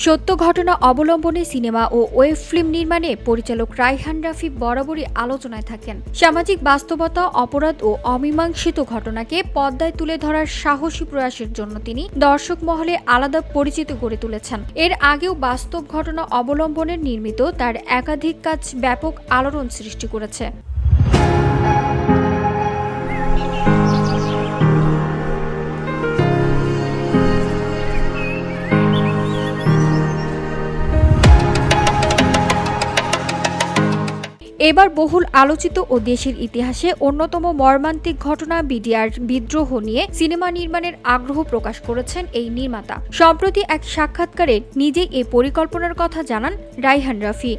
সত্য ঘটনা অবলম্বনে সিনেমা ও ওয়েব ফিল্ম নির্মাণে পরিচালক রায়হান রাফি বরাবরই আলোচনায় থাকেন। সামাজিক বাস্তবতা, অপরাধ ও অমীমাংসিত ঘটনাকে পর্দায় তুলে ধরার সাহসী প্রয়াসের জন্য তিনি দর্শক মহলে আলাদা পরিচিতি গড়ে তুলেছেন। এর আগেও বাস্তব ঘটনা অবলম্বনে নির্মিত তার একাধিক কাজ ব্যাপক আলোড়ন সৃষ্টি করেছে। এবার বহুল আলোচিত ও দেশের ইতিহাসে অন্যতম মর্মান্তিক ঘটনা বিডিআর বিদ্রোহ নিয়ে সিনেমা নির্মাণের আগ্রহ প্রকাশ করেছেন এই নির্মাতা। সম্প্রতি এক সাক্ষাৎকারে নিজেই এই পরিকল্পনার কথা জানান রায়হান রাফি।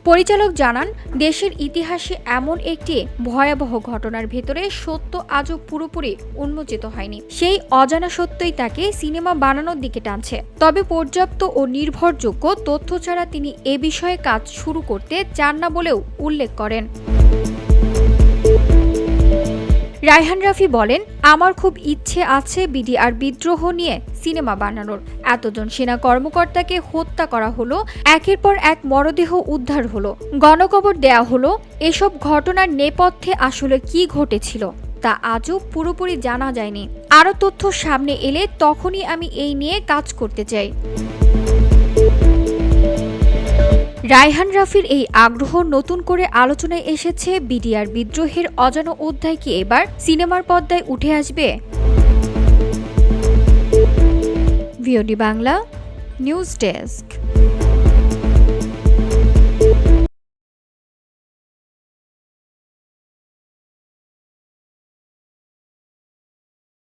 পরিচালক জানান, দেশের ইতিহাসে এমন একটি ভয়াবহ ঘটনার ভেতরে সত্য আজও পুরোপুরি উন্মোচিত হয়নি। সেই অজানা সত্যই তাকে সিনেমা বানানোর দিকে টানছে। তবে পর্যাপ্ত ও নির্ভরযোগ্য তথ্য ছাড়া তিনি এ বিষয়ে কাজ শুরু করতে চান না বলেও উল্লেখ করেন। রায়হান রাফি বলেন, আমার খুব ইচ্ছে আছে বিডিআর বিদ্রোহ নিয়ে সিনেমা বানানোর। এতজন সেনা কর্মকর্তাকে হত্যা করা হলো, একের পর এক মরদেহ উদ্ধার হলো, গণকবর দেয়া হলো। এসব ঘটনার নেপথ্যে আসলে কি ঘটেছিল তা আজও পুরোপুরি জানা যায়নি। আরও তথ্য সামনে এলে তখনই আমি এই নিয়ে কাজ করতে চাই। রায়হান রাফির এই আগ্রহ নতুন করে আলোচনায় এসেছে। বিডিআর বিদ্রোহের অজানা অধ্যায় কি এবার সিনেমার পর্দায় উঠে আসবে? VOD Bangla news desk.